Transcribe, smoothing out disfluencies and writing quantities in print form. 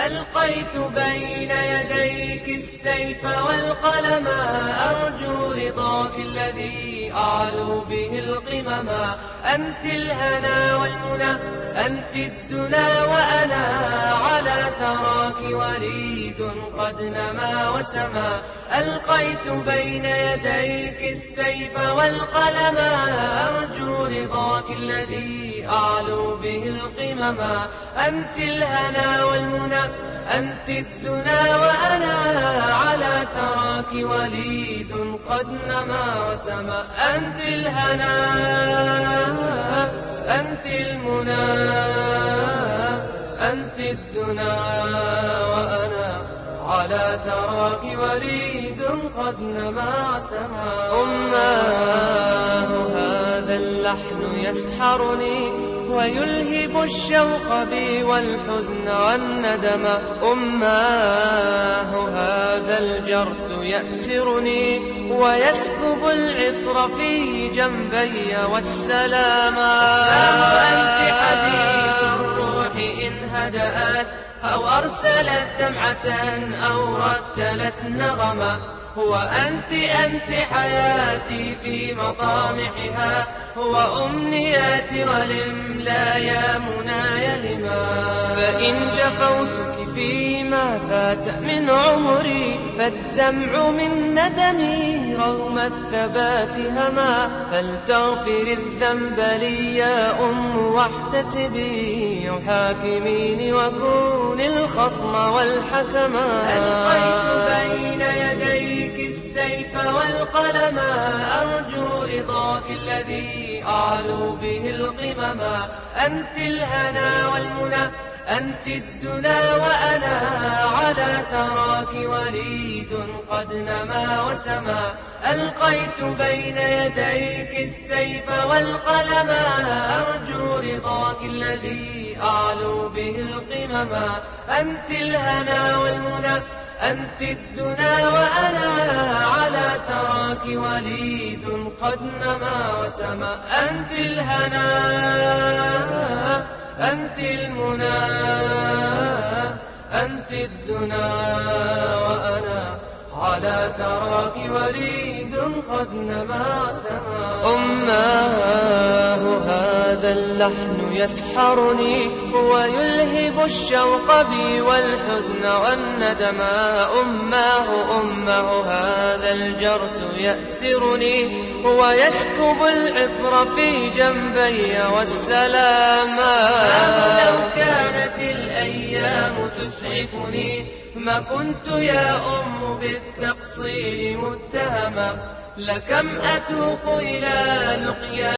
ألقيت بين يديك السيف والقلم، أرجو رضاك الذي أعلو به القمم. أنت الهنا والمنى، أنت الدنا وأنا على ثراك وليد قد نما وسما. ألقيت بين يديك السيف والقلم، أرجو رضاك الذي أعلو به القمم. أنت الهنا والمنى، أنت الدنا وأنا على ثراك وليد قد نما وسما. أنت الهنا، أنت المنى، أنت الدنا وأنا على ثراك وليد قد نما وسما. أماه هذا اللحن يسحرني ويلهب الشوق بي والحزن والندم. أماه هذا الجرس يأسرني ويسكب العطر في جنبي والسلاما. أنت حديث الروح إن هدأت أو أرسلت دمعة أو رتلت نغمة. وأنت حياتي في مطامحها، هو أمنياتي ولملا يا مناي لما. فإن جفوتك فيما فات من عمري، فالدمع من ندمي رغم الثبات هما. فلتغفر الذنب لي يا واحتسبي حاكميني وكوني الخصم والحكما. ألقيت بين يديك السيف والقلم، أرجو رضاك الذي أعلو به القمم. أنت الهنا والمنى، أنت الدنا وأنا على ثراك وليد قد نما وسما. ألقيت بين يديك السيف والقلم، أرجو رضاك الذي أعلو به القمم. أنت الهنا والمنى، أنت الدنا وأنا على ثراك وليد قد نما وسما. أنت الهنا، أنت المنى، أنت الدنا وأنا على ثراك وليد قد نما وسما. أماه هذا اللحن يسحرني ويلهب الشوق بي والحزن والندم. أماه هذا الجرس يأسرني ويسكب العطر في جنبي والسلاما. لو كانت الأيام تسعفني ما كنت يا بالتقصير متهما. لكم أتوق إلى لقيا